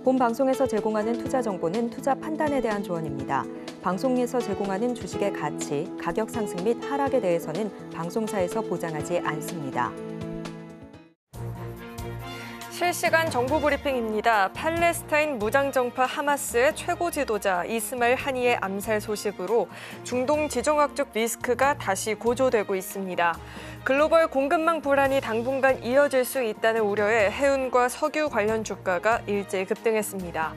본 방송에서 제공하는 투자 정보는 투자 판단에 대한 조언입니다. 방송에서 제공하는 주식의 가치, 가격 상승 및 하락에 대해서는 방송사에서 보장하지 않습니다. 실시간 정보 브리핑입니다. 팔레스타인 무장정파 하마스의 최고 지도자 이스마일 하니의 암살 소식으로 중동 지정학적 리스크가 다시 고조되고 있습니다. 글로벌 공급망 불안이 당분간 이어질 수 있다는 우려에 해운과 석유 관련 주가가 일제히 급등했습니다.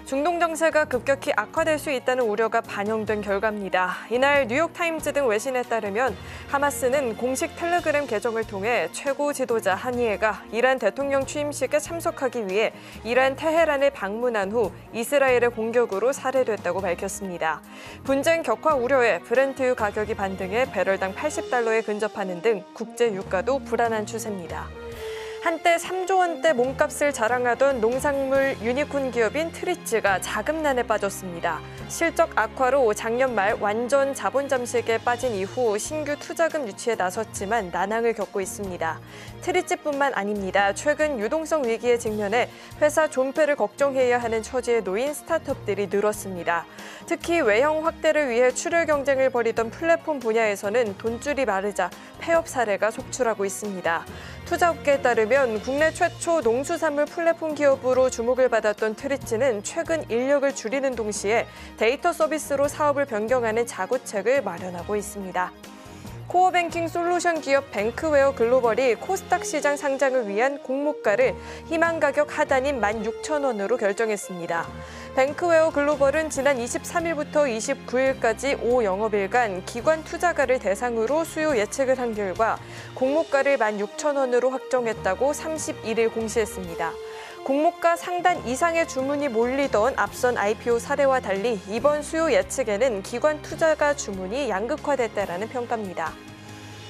중동 정세가 급격히 악화될 수 있다는 우려가 반영된 결과입니다. 이날 뉴욕타임즈 등 외신에 따르면 하마스는 공식 텔레그램 계정을 통해 최고 지도자 하니에가 이란 대통령 취임식에 참석하기 위해 이란 테헤란을 방문한 후 이스라엘의 공격으로 살해됐다고 밝혔습니다. 분쟁 격화 우려에 브렌트유 가격이 반등해 배럴당 $80에 근접하는 등 국제 유가도 불안한 추세입니다. 한때 3조 원대 몸값을 자랑하던 농산물 유니콘 기업인 트리츠가 자금난에 빠졌습니다. 실적 악화로 작년 말 완전 자본 잠식에 빠진 이후 신규 투자금 유치에 나섰지만 난항을 겪고 있습니다. 트리츠뿐만 아닙니다. 최근 유동성 위기에 직면해 회사 존폐를 걱정해야 하는 처지에 놓인 스타트업들이 늘었습니다. 특히 외형 확대를 위해 출혈 경쟁을 벌이던 플랫폼 분야에서는 돈줄이 마르자 폐업 사례가 속출하고 있습니다. 투자업계에 따르면 국내 최초 농수산물 플랫폼 기업으로 주목을 받았던 트리츠는 최근 인력을 줄이는 동시에 데이터 서비스로 사업을 변경하는 자구책을 마련하고 있습니다. 코어뱅킹 솔루션 기업 뱅크웨어 글로벌이 코스닥 시장 상장을 위한 공모가를 희망 가격 하단인 16,000원으로 결정했습니다. 뱅크웨어 글로벌은 지난 23일부터 29일까지 5영업일간 기관 투자가를 대상으로 수요 예측을 한 결과 공모가를 16,000원으로 확정했다고 31일 공시했습니다. 공모가 상단 이상의 주문이 몰리던 앞선 IPO 사례와 달리 이번 수요 예측에는 기관 투자가 주문이 양극화됐다라는 평가입니다.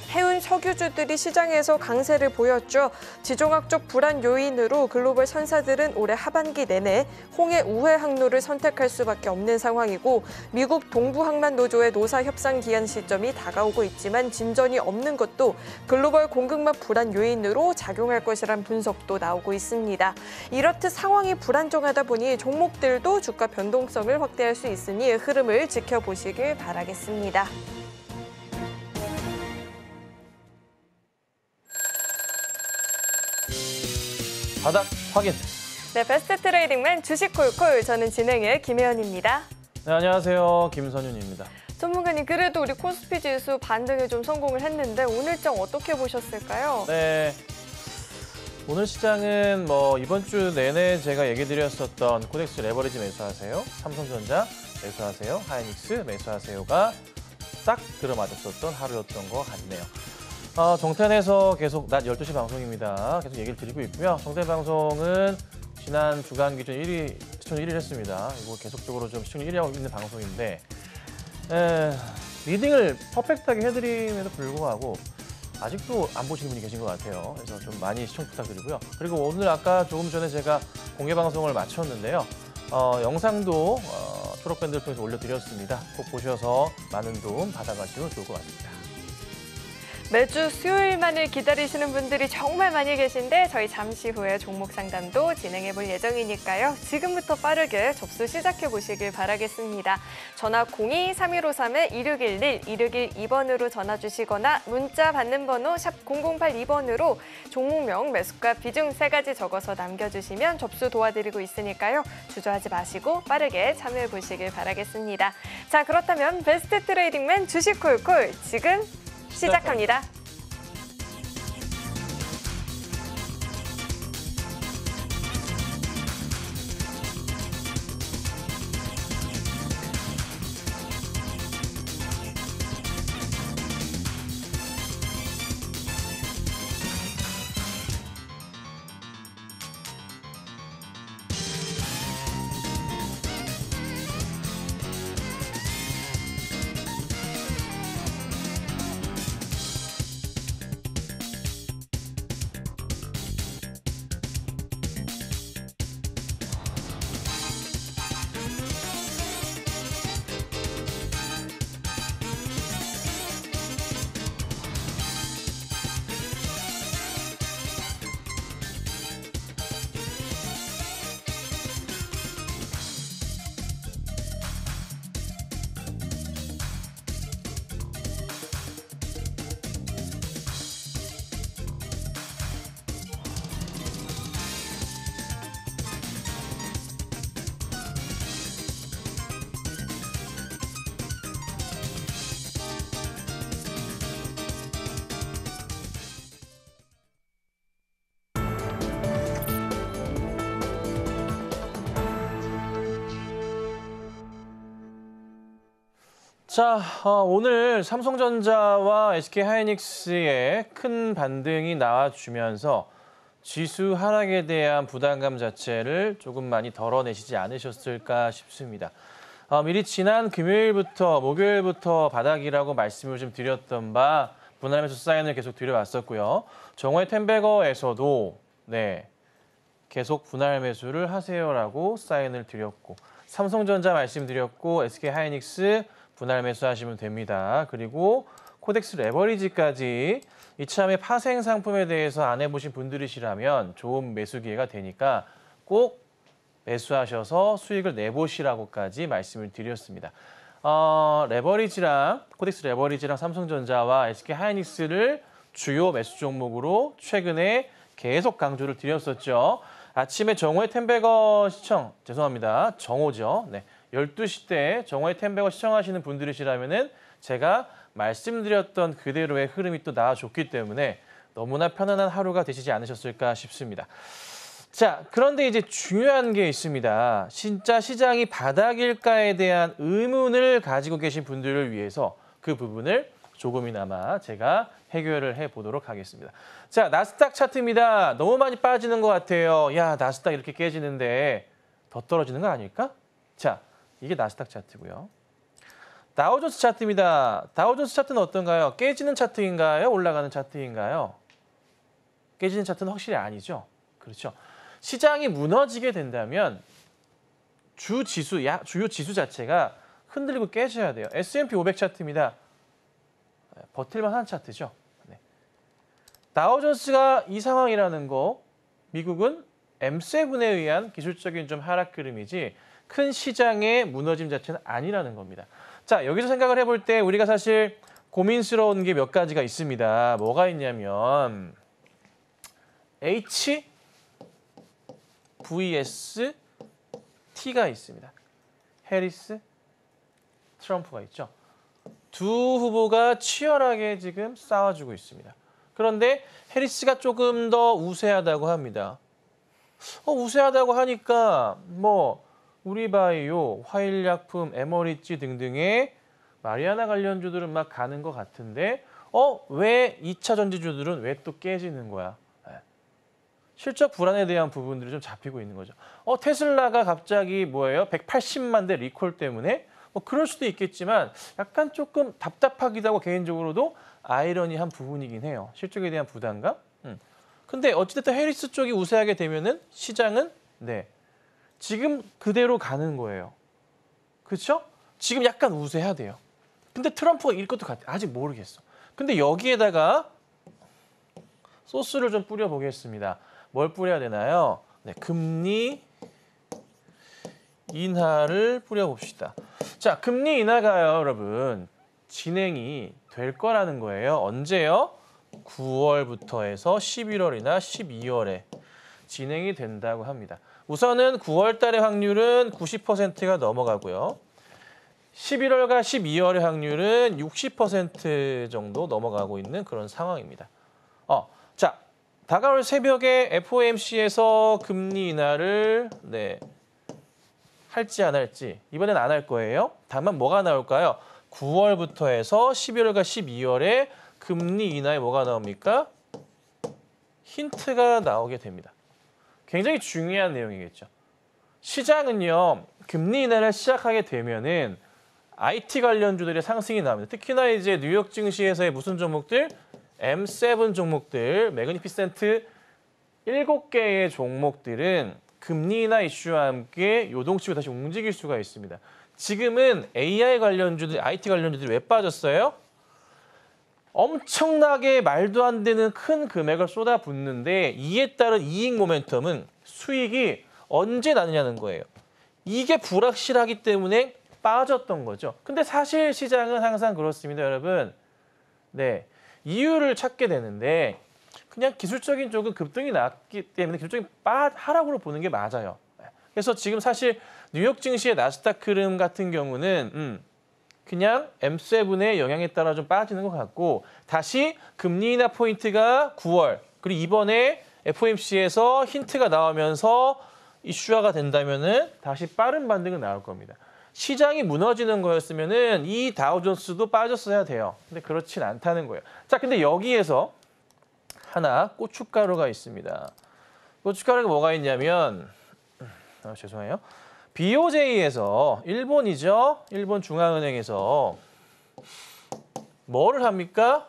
해운 석유주들이 시장에서 강세를 보였죠. 지정학적 불안 요인으로 글로벌 선사들은 올해 하반기 내내 홍해 우회 항로를 선택할 수밖에 없는 상황이고 미국 동부항만노조의 노사 협상 기한 시점이 다가오고 있지만 진전이 없는 것도 글로벌 공급망 불안 요인으로 작용할 것이란 분석도 나오고 있습니다. 이렇듯 상황이 불안정하다 보니 종목들도 주가 변동성을 확대할 수 있으니 흐름을 지켜보시길 바라겠습니다. 바닥 확인. 네, 베스트 트레이딩맨 주식 콜콜. 저는 진행의 김혜연입니다. 네, 안녕하세요. 김선윤입니다. 전문가님, 그래도 우리 코스피 지수 반등에 좀 성공을 했는데 오늘장 어떻게 보셨을까요? 네, 오늘 시장은 이번 주 내내 제가 얘기 드렸었던 코덱스 레버리지 매수하세요, 삼성전자 매수하세요, 하이닉스 매수하세요가 딱 들어맞았었던 하루였던 것 같네요. 정탄에서 계속 낮 12시 방송입니다. 계속 얘기를 드리고 있고요. 정탄 방송은 지난 주간 기준 1위, 시청률 1위를 했습니다. 이거 계속적으로 좀 시청률 1위하고 있는 방송인데 리딩을 퍼펙트하게 해드림에도 불구하고 아직도 안 보시는 분이 계신 것 같아요. 그래서 좀 많이 시청 부탁드리고요. 그리고 오늘 아까 조금 전에 제가 공개 방송을 마쳤는데요. 영상도 초록밴드를 통해서 올려드렸습니다. 꼭 보셔서 많은 도움 받아가시면 좋을 것 같습니다. 매주 수요일만을 기다리시는 분들이 정말 많이 계신데 저희 잠시 후에 종목 상담도 진행해 볼 예정이니까요. 지금부터 빠르게 접수 시작해 보시길 바라겠습니다. 전화 02-3153-2611, 2612번으로 전화 주시거나 문자 받는 번호 샵 0082번으로 종목명, 매수가, 비중 3가지 적어서 남겨주시면 접수 도와드리고 있으니까요. 주저하지 마시고 빠르게 참여해 보시길 바라겠습니다. 자, 그렇다면 베스트 트레이딩맨 주식 콜콜 지금 시작합니다. 자, 오늘 삼성전자와 SK하이닉스의 큰 반등이 나와주면서 지수 하락에 대한 부담감 자체를 조금 많이 덜어내시지 않으셨을까 싶습니다. 미리 지난 금요일부터 목요일부터 바닥이라고 말씀을 좀 드렸던 바 분할 매수 사인을 계속 드려왔었고요. 정오의 텐베거에서도 계속 분할 매수를 하세요라고 사인을 드렸고 삼성전자 말씀드렸고 SK하이닉스 분할 매수하시면 됩니다. 그리고 코덱스 레버리지까지 이참에 파생 상품에 대해서 안 해보신 분들이시라면 좋은 매수 기회가 되니까 꼭 매수하셔서 수익을 내보시라고까지 말씀을 드렸습니다. 레버리지랑 코덱스 레버리지랑 삼성전자와 SK하이닉스를 주요 매수 종목으로 최근에 계속 강조를 드렸었죠. 아침에 정오의 텐베거 시청, 죄송합니다. 정오죠. 12시 때 정오의 텐베거 시청하시는 분들이시라면은 제가 말씀드렸던 그대로의 흐름이 또 나와줬기 때문에 너무나 편안한 하루가 되시지 않으셨을까 싶습니다. 자, 그런데 이제 중요한 게 있습니다. 진짜 시장이 바닥일까에 대한 의문을 가지고 계신 분들을 위해서 그 부분을 조금이나마 제가 해결을 해보도록 하겠습니다. 자, 나스닥 차트입니다. 너무 많이 빠지는 것 같아요. 야, 나스닥 이렇게 깨지는데 더 떨어지는 거 아닐까? 자, 이게 나스닥 차트고요. 다우존스 차트입니다. 다우존스 차트는 어떤가요? 깨지는 차트인가요? 올라가는 차트인가요? 깨지는 차트는 확실히 아니죠. 그렇죠. 시장이 무너지게 된다면 주요 지수 자체가 흔들리고 깨져야 돼요. S&P 500 차트입니다. 버틸만 한 차트죠. 다우존스가 이 상황이라는 거, 미국은 M7에 의한 기술적인 좀 하락 흐름이지 큰 시장의 무너짐 자체는 아니라는 겁니다. 자, 여기서 생각을 해볼 때 우리가 사실 고민스러운 게 몇 가지가 있습니다. 뭐가 있냐면 H vs T가 있습니다. 해리스, 트럼프가 있죠. 두 후보가 치열하게 지금 싸워주고 있습니다. 그런데 해리스가 조금 더 우세하다고 합니다. 우세하다고 하니까 우리바이오, 화일약품, 에머리지 등등의 마리아나 관련주들은 막 가는 것 같은데 왜 2차 전지주들은 왜 또 깨지는 거야? 실적 불안에 대한 부분들이 좀 잡히고 있는 거죠. 테슬라가 갑자기 180만 대 리콜 때문에 그럴 수도 있겠지만 약간 조금 답답하기도 하고 개인적으로도 아이러니한 부분이긴 해요. 실적에 대한 부담감. 근데 어찌됐든 해리스 쪽이 우세하게 되면은 시장은 지금 그대로 가는 거예요. 그렇죠? 지금 약간 우세해야 돼요. 근데 트럼프가 이길 것도 같아. 아직 모르겠어. 근데 여기에다가 소스를 좀 뿌려보겠습니다. 뭘 뿌려야 되나요? 금리 인하를 뿌려봅시다. 자, 금리 인하가요, 여러분. 진행이 될 거라는 거예요. 언제요? 9월부터 해서 11월이나 12월에 진행이 된다고 합니다. 우선은 9월 달의 확률은 90%가 넘어가고요. 11월과 12월의 확률은 60% 정도 넘어가고 있는 그런 상황입니다. 자, 다가올 새벽에 FOMC에서 금리 인하를 할지 안 할지 이번엔 안 할 거예요. 다만 뭐가 나올까요? 9월부터 해서 11월과 12월에 금리 인하에 뭐가 나옵니까? 힌트가 나오게 됩니다. 굉장히 중요한 내용이겠죠. 시장은요, 금리 인하를 시작하게 되면은 IT 관련주들의 상승이 나옵니다. 특히나 이제 뉴욕 증시에서의 무슨 종목들? M7 종목들, 매그니피센트 7개의 종목들은 금리 인하 이슈와 함께 요동치고 다시 움직일 수가 있습니다. 지금은 AI 관련주들, IT 관련주들이 왜 빠졌어요? 엄청나게 말도 안 되는 큰 금액을 쏟아붓는데 이에 따른 이익 모멘텀은 수익이 언제 나느냐는 거예요. 이게 불확실하기 때문에 빠졌던 거죠. 근데 사실 시장은 항상 그렇습니다, 여러분. 이유를 찾게 되는데 그냥 기술적인 쪽은 급등이 났기 때문에 기술적인 하락으로 보는 게 맞아요. 그래서 지금 사실 뉴욕 증시의 나스닥 흐름 같은 경우는 그냥 M7의 영향에 따라 좀 빠지는 것 같고 다시 금리 인하 포인트가 9월 그리고 이번에 FOMC에서 힌트가 나오면서 이슈화가 된다면은 다시 빠른 반등은 나올 겁니다. 시장이 무너지는 거였으면은 이 다우존스도 빠졌어야 돼요. 근데 그렇진 않다는 거예요. 자, 근데 여기에서 하나 고춧가루가 있습니다. 고춧가루가 뭐가 있냐면 죄송해요. BOJ에서 일본이죠. 일본 중앙은행에서 뭐를 합니까?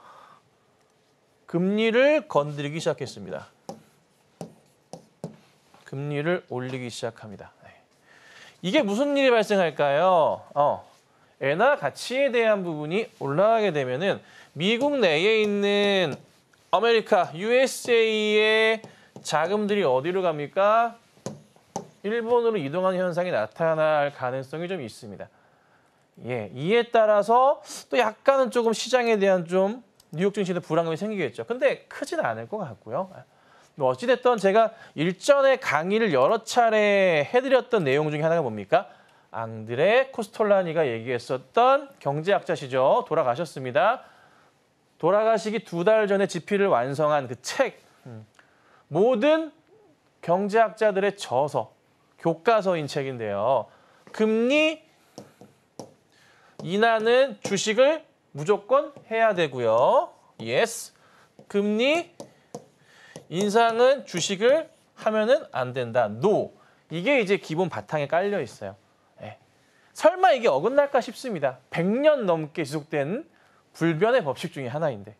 금리를 건드리기 시작했습니다. 금리를 올리기 시작합니다. 이게 무슨 일이 발생할까요? 엔화 가치에 대한 부분이 올라가게 되면은 미국 내에 있는 아메리카, USA의 자금들이 어디로 갑니까? 일본으로 이동하는 현상이 나타날 가능성이 좀 있습니다. 예, 이에 따라서 또 약간은 조금 시장에 대한 좀 뉴욕 증시에 불안감이 생기겠죠. 근데 크지는 않을 것 같고요. 뭐 어찌됐든 제가 일전에 강의를 여러 차례 해드렸던 내용 중에 하나가 뭡니까? 앙드레 코스톨라니가 얘기했었던 경제학자시죠. 돌아가셨습니다. 돌아가시기 2달 전에 집필을 완성한 그 책. 모든 경제학자들의 저서, 교과서인 책인데요. 금리 인하는 주식을 무조건 해야 되고요. Yes. 금리 인상은 주식을 하면은 안 된다. No. 이게 이제 기본 바탕에 깔려 있어요. 네. 설마 이게 어긋날까 싶습니다. 100년 넘게 지속된 불변의 법칙 중에 하나인데.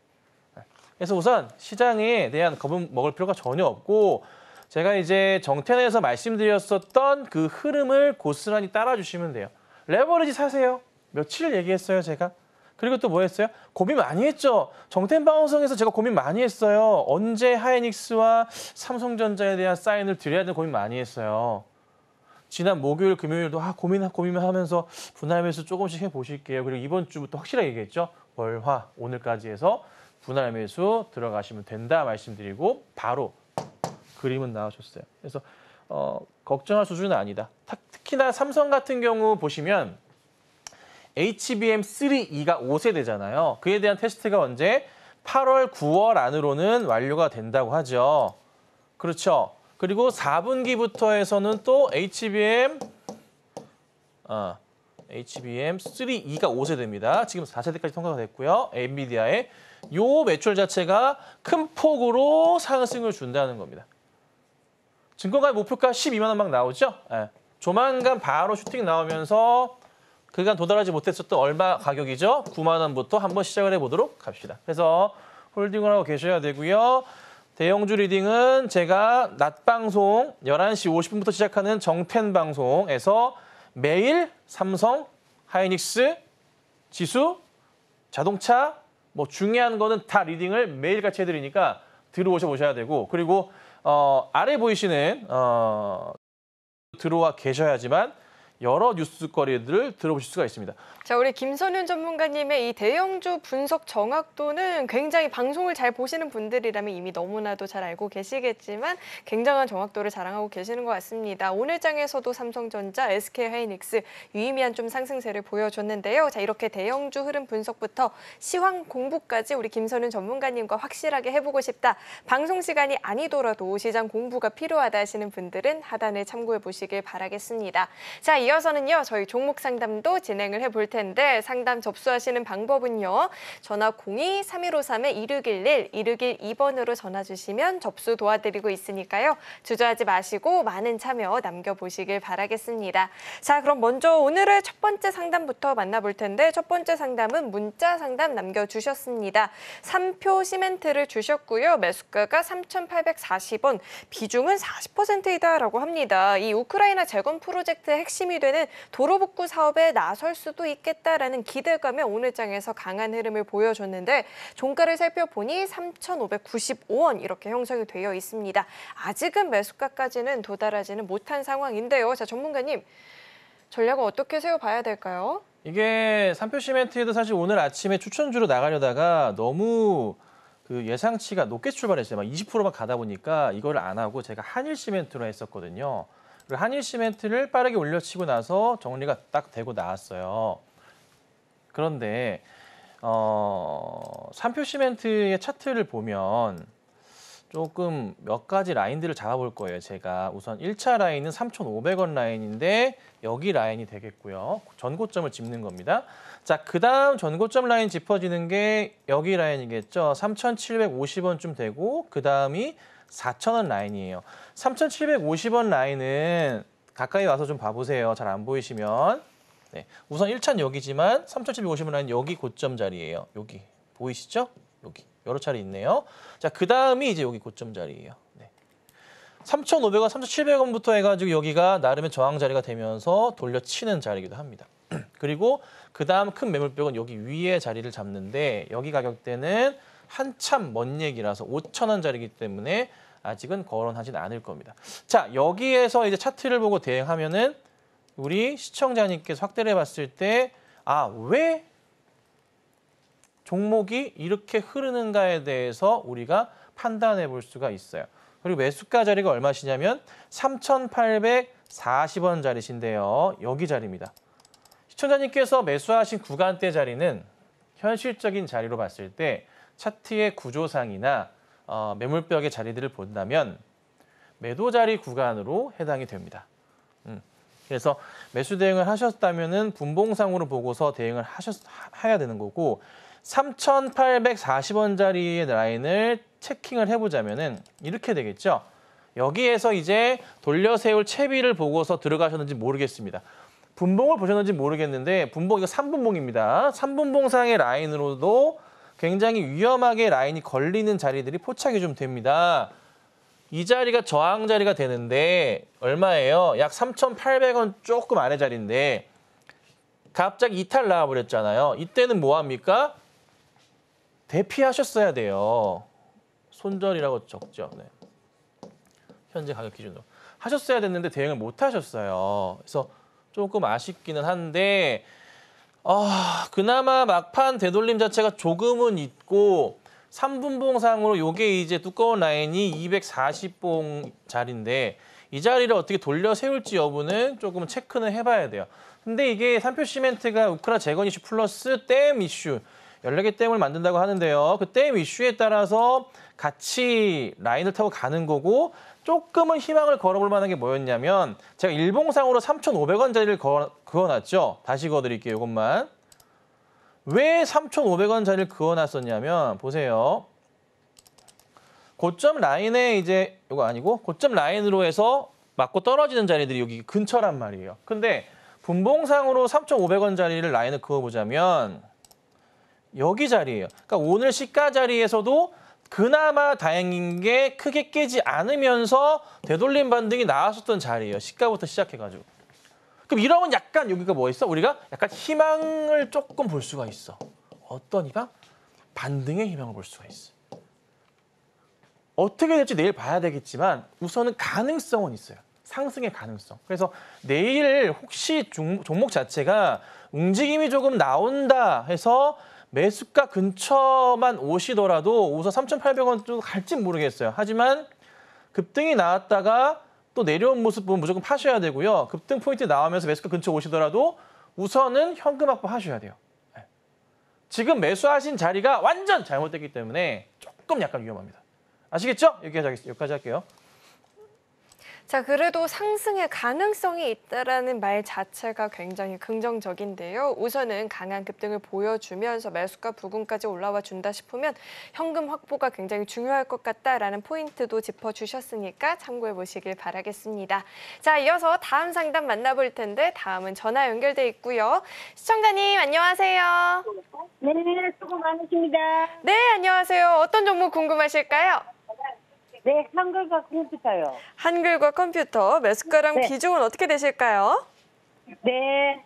그래서 우선 시장에 대한 겁은 먹을 필요가 전혀 없고 제가 이제 정텐에서 말씀드렸었던 그 흐름을 고스란히 따라주시면 돼요. 레버리지 사세요. 며칠 얘기했어요, 제가. 그리고 또 뭐 했어요? 고민 많이 했죠. 정텐 방송에서 제가 고민 많이 했어요. 언제 하이닉스와 삼성전자에 대한 사인을 드려야 되는 고민 많이 했어요. 지난 목요일, 금요일도 고민만 하면서 분할 매수 조금씩 해보실게요. 그리고 이번 주부터 확실하게 얘기했죠. 월, 화, 오늘까지 해서 분할 매수 들어가시면 된다 말씀드리고 바로 그림은 나와줬어요. 그래서 걱정할 수준은 아니다. 특히나 삼성 같은 경우 보시면 HBM3E가 5세대잖아요. 그에 대한 테스트가 언제? 8월, 9월 안으로는 완료가 된다고 하죠. 그렇죠. 그리고 4분기부터 해서는 또 HBM3E가 5세대입니다. 지금 4세대까지 통과가 됐고요. 엔비디아의 요 매출 자체가 큰 폭으로 상승을 준다는 겁니다. 증권가 목표가 12만 원 막 나오죠? 네. 조만간 바로 슈팅 나오면서 그간 도달하지 못했었던 얼마 가격이죠? 9만 원부터 한번 시작을 해보도록 합시다. 그래서 홀딩을 하고 계셔야 되고요. 대형주 리딩은 제가 낮 방송 11시 50분부터 시작하는 정텐 방송에서 매일 삼성, 하이닉스, 지수, 자동차 뭐 중요한 거는 다 리딩을 매일 같이 해드리니까 들어오셔야 되고 그리고 아래 보이시는 들어와 계셔야지만 여러 뉴스거리들을 들어보실 수가 있습니다. 자, 우리 김선윤 전문가님의 이 대형주 분석 정확도는 굉장히 방송을 잘 보시는 분들이라면 이미 너무나도 잘 알고 계시겠지만 굉장한 정확도를 자랑하고 계시는 것 같습니다. 오늘 장에서도 삼성전자, SK하이닉스 유의미한 좀 상승세를 보여줬는데요. 자, 이렇게 대형주 흐름 분석부터 시황 공부까지 우리 김선윤 전문가님과 확실하게 해보고 싶다. 방송 시간이 아니더라도 시장 공부가 필요하다 하시는 분들은 하단을 참고해 보시길 바라겠습니다. 자, 이어서는요. 저희 종목 상담도 진행을 해볼 텐데 상담 접수하시는 방법은요. 전화 02-3153-1611, 1612번으로 전화 주시면 접수 도와드리고 있으니까요. 주저하지 마시고 많은 참여 남겨보시길 바라겠습니다. 자, 그럼 먼저 오늘의 첫 번째 상담부터 만나볼 텐데 첫 번째 상담은 문자 상담 남겨주셨습니다. 3표 시멘트를 주셨고요. 매수가가 3,840원, 비중은 40%이다라고 합니다. 이 우크라이나 재건 프로젝트의 핵심이 되는 도로 복구 사업에 나설 수도 있겠다라는 기대감에 오늘 장에서 강한 흐름을 보여줬는데 종가를 살펴보니 3,595원 이렇게 형성이 되어 있습니다. 아직은 매수가까지는 도달하지는 못한 상황인데요. 자, 전문가님 전략은 어떻게 세워봐야 될까요? 이게 3표 시멘트에도 사실 오늘 아침에 추천주로 나가려다가 너무 그 예상치가 높게 출발했어요. 막 20%만 가다 보니까 이거를 안 하고 제가 한일 시멘트로 했었거든요. 한일 시멘트를 빠르게 올려치고 나서 정리가 딱 되고 나왔어요. 그런데 3표 시멘트의 차트를 보면 조금 몇 가지 라인들을 잡아볼 거예요. 제가 우선 1차 라인은 3,500원 라인인데 여기 라인이 되겠고요. 전고점을 짚는 겁니다. 자, 그다음 전고점 라인 짚어지는 게 여기 라인이겠죠. 3,750원쯤 되고 그다음이 4,000원 라인이에요. 3,750원 라인은 가까이 와서 좀 봐보세요. 잘 안 보이시면. 네, 우선 1차는 여기지만 3,750원 라인 여기 고점 자리예요. 여기 보이시죠? 여기 여러 차례 있네요. 자, 그다음이 이제 여기 고점 자리예요. 네. 3,500원, 3,700원부터 해가지고 여기가 나름의 저항 자리가 되면서 돌려치는 자리이기도 합니다. 그리고 그다음 큰 매물벽은 여기 위에 자리를 잡는데 여기 가격대는 한참 먼 얘기라서 5,000원 자리이기 때문에 아직은 거론하진 않을 겁니다. 자, 여기에서 이제 차트를 보고 대응하면은 우리 시청자님께서 확대를 해봤을 때 왜 종목이 이렇게 흐르는가에 대해서 우리가 판단해 볼 수가 있어요. 그리고 매수가 자리가 얼마시냐면 3,840원 자리신데요. 여기 자리입니다. 시청자님께서 매수하신 구간대 자리는 현실적인 자리로 봤을 때 차트의 구조상이나 매물벽의 자리들을 본다면 매도 자리 구간으로 해당이 됩니다. 그래서 매수 대응을 하셨다면은 분봉상으로 보고서 대응을 해야 되는 거고 3,840원짜리의 라인을 체킹을 해보자면은 이렇게 되겠죠. 여기에서 이제 돌려 세울 채비를 보고서 들어가셨는지 모르겠습니다. 분봉을 보셨는지 모르겠는데 분봉 이거 3분봉입니다. 3분봉상의 라인으로도 굉장히 위험하게 라인이 걸리는 자리들이 포착이 좀 됩니다. 이 자리가 저항 자리가 되는데 얼마예요? 약 3,800원 조금 아래 자리인데 갑자기 이탈 나와버렸잖아요. 이때는 뭐합니까? 대피하셨어야 돼요. 손절이라고 적죠. 네. 현재 가격 기준으로. 하셨어야 됐는데 대응을 못 하셨어요. 그래서 조금 아쉽기는 한데 그나마 막판 되돌림 자체가 조금은 있고 3분봉상으로 요게 이제 두꺼운 라인이 240봉 자리인데 이 자리를 어떻게 돌려 세울지 여부는 조금 체크는 해봐야 돼요. 근데 이게 삼표시멘트가 우크라 재건 이슈 플러스 댐 이슈 14개 댐을 만든다고 하는데요. 그 댐 이슈에 따라서 같이 라인을 타고 가는 거고 조금은 희망을 걸어볼 만한 게 뭐였냐면 제가 일봉상으로 3,500원짜리를 그어놨죠. 다시 그어드릴게요. 이것만. 왜 3,500원짜리를 그어놨었냐면 보세요. 고점 라인에 이제 이거 아니고 고점 라인으로 해서 맞고 떨어지는 자리들이 여기 근처란 말이에요. 근데 분봉상으로 3,500원짜리를 라인을 그어보자면 여기 자리예요. 그러니까 오늘 시가 자리에서도 그나마 다행인 게 크게 깨지 않으면서 되돌림 반등이 나왔었던 자리예요. 시가부터 시작해가지고. 그럼 이러면 약간 여기가 뭐 있어? 우리가 약간 희망을 조금 볼 수가 있어. 어떤 희망? 반등의 희망을 볼 수가 있어. 어떻게 될지 내일 봐야 되겠지만 우선은 가능성은 있어요. 상승의 가능성. 그래서 내일 혹시 종목 자체가 움직임이 조금 나온다 해서 매수가 근처만 오시더라도 우선 3,800원 정도 갈진 모르겠어요. 하지만 급등이 나왔다가 또 내려온 모습 보면 무조건 파셔야 되고요. 급등 포인트 나오면서 매수가 근처 오시더라도 우선은 현금 확보하셔야 돼요. 지금 매수하신 자리가 완전 잘못됐기 때문에 조금 약간 위험합니다. 아시겠죠? 여기까지 할게요. 자, 그래도 상승의 가능성이 있다라는 말 자체가 굉장히 긍정적인데요. 우선은 강한 급등을 보여주면서 매수가 부근까지 올라와 준다 싶으면 현금 확보가 굉장히 중요할 것 같다라는 포인트도 짚어주셨으니까 참고해 보시길 바라겠습니다. 자, 이어서 다음 상담 만나볼 텐데 다음은 전화 연결돼 있고요. 시청자님 안녕하세요. 네, 수고 많으십니다. 네, 안녕하세요. 어떤 종목 궁금하실까요? 네, 한글과 컴퓨터요. 한글과 컴퓨터 매수가랑 네. 비중은 어떻게 되실까요? 네,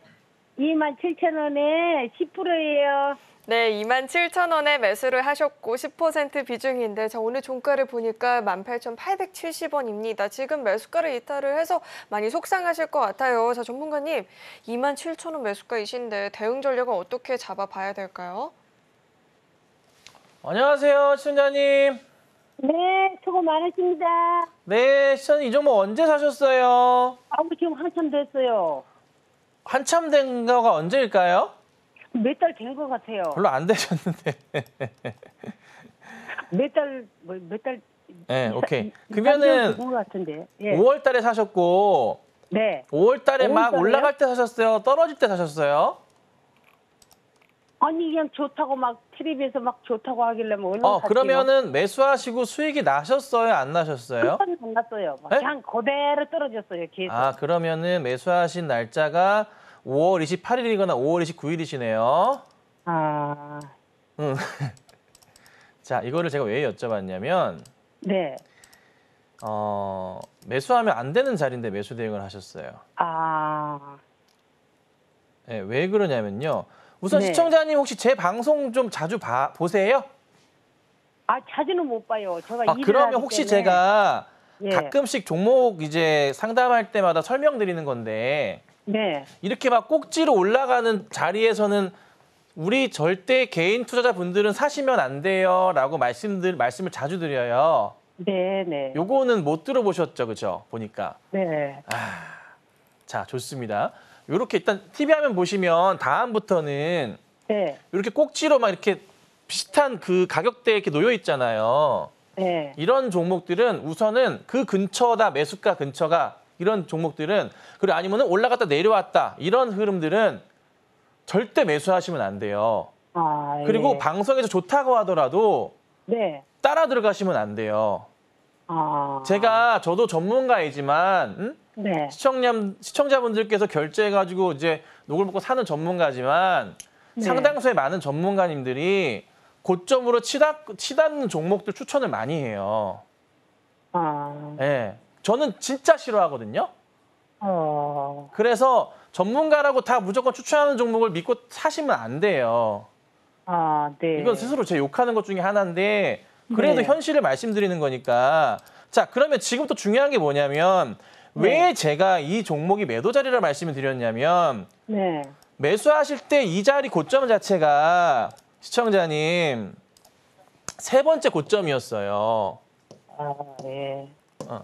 27,000원에 10%예요. 네, 27,000원에 매수를 하셨고 10% 비중인데 자, 오늘 종가를 보니까 18,870원입니다. 지금 매수가를 이탈을 해서 많이 속상하실 것 같아요. 자, 전문가님, 27,000원 매수가이신데 대응 전략은 어떻게 잡아봐야 될까요? 안녕하세요, 시청자님. 네, 수고 많으십니다. 네, 시청자님 이 종목 언제 사셨어요? 지금 한참 됐어요. 한참 된 거가 언제일까요? 몇 달 된 것 같아요. 별로 안 되셨는데. 몇 달 네, 오케이. 그러면은 것 같은데. 예. 5월 달에 사셨고 네. 5월 달에 5월 막 달에요? 올라갈 때 사셨어요? 떨어질 때 사셨어요? 아니 그냥 좋다고 막 텔레비에서 막 좋다고 하길래 뭐 얼른 샀지. 그러면은 매수하시고 수익이 나셨어요? 안 나셨어요? 끝까지 안 났어요. 막 네? 그냥 그대로 떨어졌어요. 계속. 아, 그러면은 매수하신 날짜가 5월 28일이거나 5월 29일이시네요. 아, 자, 이거를 제가 왜 여쭤봤냐면 네. 매수하면 안 되는 자리인데 매수 대응을 하셨어요. 아, 네, 왜 그러냐면요. 우선 네. 시청자님 혹시 제 방송 좀 자주 보세요? 자주는 못 봐요. 제가 일을 그러면 하기 혹시 때문에. 제가 예. 가끔씩 종목 이제 상담할 때마다 설명드리는 건데 네. 이렇게 막 꼭지로 올라가는 자리에서는 우리 절대 개인 투자자분들은 사시면 안 돼요라고 말씀을 자주 드려요. 네, 네. 요거는 못 들어보셨죠, 그죠? 보니까. 네. 자, 좋습니다. 요렇게 일단 TV 화면 보시면 다음부터는 네. 이렇게 꼭지로 막 이렇게 비슷한 그 가격대에 이렇게 놓여 있잖아요. 네. 이런 종목들은 우선은 그 근처다, 매수가 근처가 이런 종목들은 그리고 아니면은 올라갔다 내려왔다 이런 흐름들은 절대 매수하시면 안 돼요. 그리고 예. 방송에서 좋다고 하더라도 네. 따라 들어가시면 안 돼요. 저도 전문가이지만 네. 시청자분들께서 결제해가지고 이제 녹을 먹고 사는 전문가지만 네. 상당수의 많은 전문가님들이 고점으로 치닫는 종목들 추천을 많이 해요. 네, 저는 진짜 싫어하거든요. 그래서 전문가라고 다 무조건 추천하는 종목을 믿고 사시면 안 돼요. 네. 이건 스스로 제 욕하는 것 중에 하나인데 그래도 네. 현실을 말씀드리는 거니까. 자, 그러면 지금부터 중요한 게 뭐냐면 왜 제가 이 종목이 매도 자리를 말씀을 드렸냐면 네. 매수하실 때 이 자리 고점 자체가 시청자님 세 번째 고점이었어요. 네.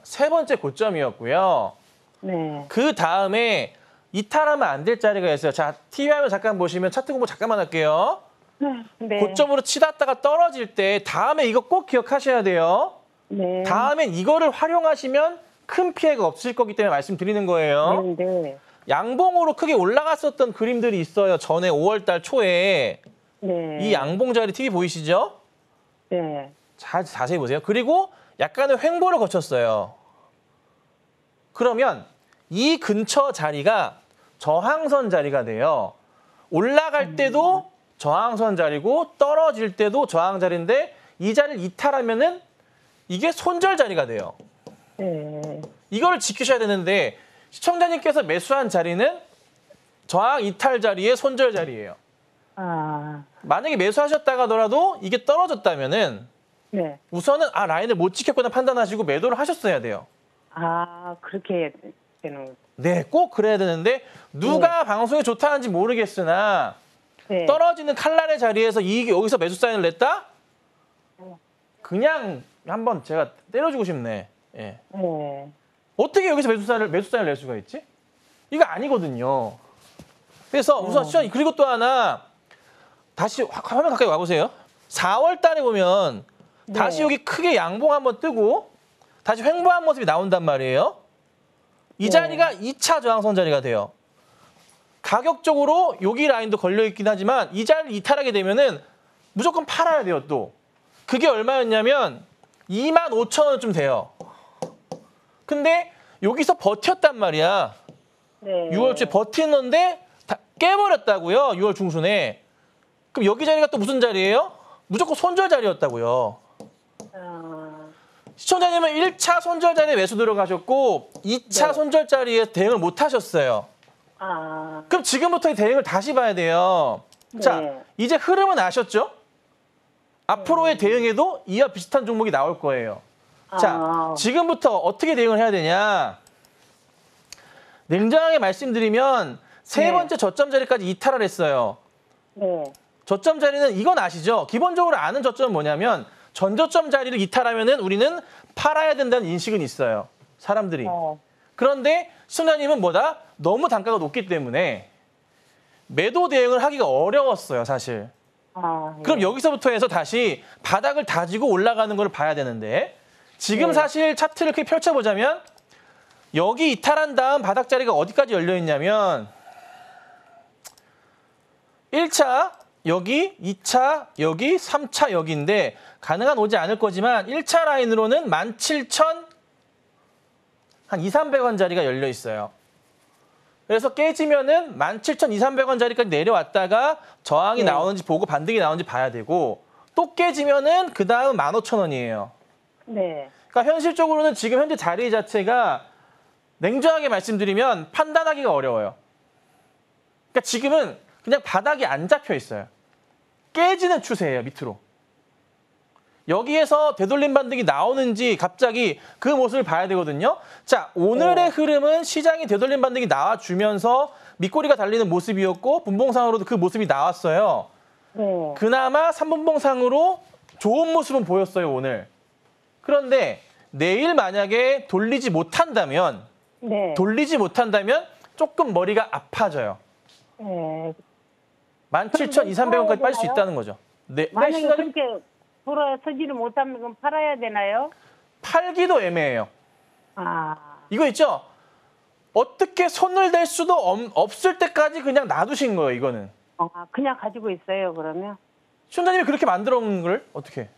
세 번째 고점이었고요. 네. 그 다음에 이탈하면 안 될 자리가 있어요. 자, TV 화면 잠깐 보시면 차트 공부 잠깐만 할게요. 네. 고점으로 치닫다가 떨어질 때 다음에 이거 꼭 기억하셔야 돼요. 네. 다음엔 이거를 활용하시면 큰 피해가 없을 거기 때문에 말씀드리는 거예요. 네. 네. 양봉으로 크게 올라갔었던 그림들이 있어요. 전에 5월 달 초에. 네. 이 양봉 자리 TV 보이시죠? 네. 자세히 보세요. 그리고 약간의 횡보를 거쳤어요. 그러면 이 근처 자리가 저항선 자리가 돼요. 올라갈 때도 저항선 자리고 떨어질 때도 저항 자리인데 이 자리를 이탈하면은 이게 손절 자리가 돼요. 네. 이거를 지키셔야 되는데 시청자님께서 매수한 자리는 저항 이탈 자리의 손절 자리예요. 만약에 매수하셨다가 하더라도 이게 떨어졌다면은 네. 우선은 라인을 못 지켰구나 판단하시고 매도를 하셨어야 돼요. 그렇게 되는. 네, 꼭 그래야 되는데 누가 방송에 좋다는지 모르겠으나 네. 떨어지는 칼날의 자리에서 여기서 매수 사인을 냈다? 그냥 한번 제가 때려주고 싶네. 예. 네. 어떻게 여기서 매수 사인을 낼 수가 있지? 이거 아니거든요. 그래서 우선 시청자 그리고 또 하나 다시 화면 가까이 와보세요. 4월 달에 보면 다시 여기 크게 양봉 한번 뜨고 다시 횡보한 모습이 나온단 말이에요. 이 자리가 2차 저항선 자리가 돼요. 가격적으로 여기 라인도 걸려있긴 하지만 이 자리를 이탈하게 되면은 무조건 팔아야 돼요, 또. 그게 얼마였냐면 25,000원쯤 돼요. 근데 여기서 버텼단 말이야. 네. 6월 초에 버티는데 다 깨버렸다고요, 6월 중순에. 그럼 여기 자리가 또 무슨 자리예요? 무조건 손절 자리였다고요. 시청자님은 1차 손절 자리에 매수 들어가셨고 2차 네. 손절 자리에 대응을 못 하셨어요. 그럼 지금부터 이 대응을 다시 봐야 돼요. 네. 자, 이제 흐름은 아셨죠? 앞으로의 대응에도 이와 비슷한 종목이 나올 거예요. 자, 지금부터 어떻게 대응을 해야 되냐? 냉정하게 말씀드리면 세 네. 번째 저점 자리까지 이탈을 했어요. 네. 저점 자리는 이건 아시죠? 기본적으로 아는 저점은 뭐냐면 전저점 자리를 이탈하면은 우리는 팔아야 된다는 인식은 있어요. 사람들이. 그런데 시청자님은 뭐다? 너무 단가가 높기 때문에 매도 대응을 하기가 어려웠어요, 사실. 그럼 여기서부터 해서 다시 바닥을 다지고 올라가는 걸 봐야 되는데 지금 네. 사실 차트를 이렇게 펼쳐보자면 여기 이탈한 다음 바닥 자리가 어디까지 열려 있냐면 1차 여기, 2차 여기, 3차 여기인데 가능한 오지 않을 거지만 1차 라인으로는 17,000 한 2,300원 자리가 열려 있어요. 그래서 깨지면은 17,200~300원 자리까지 내려왔다가 저항이 네. 나오는지 보고 반등이 나오는지 봐야 되고 또 깨지면은 그 다음 15,000원이에요. 네. 그러니까 현실적으로는 지금 현재 자리 자체가 냉정하게 말씀드리면 판단하기가 어려워요. 그러니까 지금은 그냥 바닥이 안 잡혀 있어요. 깨지는 추세예요, 밑으로. 여기에서 되돌림 반등이 나오는지 갑자기 그 모습을 봐야 되거든요. 자, 오늘의 흐름은 시장이 되돌림 반등이 나와주면서 밑꼬리가 달리는 모습이었고 분봉상으로도 그 모습이 나왔어요. 네. 그나마 3분봉상으로 좋은 모습은 보였어요, 오늘. 그런데 내일 만약에 돌리지 못한다면 네. 조금 머리가 아파져요. 네. 17,200~300원까지 빠질 수 있다는 거죠. 네, 만약에 그렇게 돌아서지를 못하면 그럼 팔아야 되나요? 팔기도 애매해요. 아. 이거 있죠? 어떻게 손을 댈 수도 없을 때까지 그냥 놔두신 거예요, 이거는. 그냥 가지고 있어요, 그러면? 시청자님이 그렇게 만들어 놓은 걸 어떻게?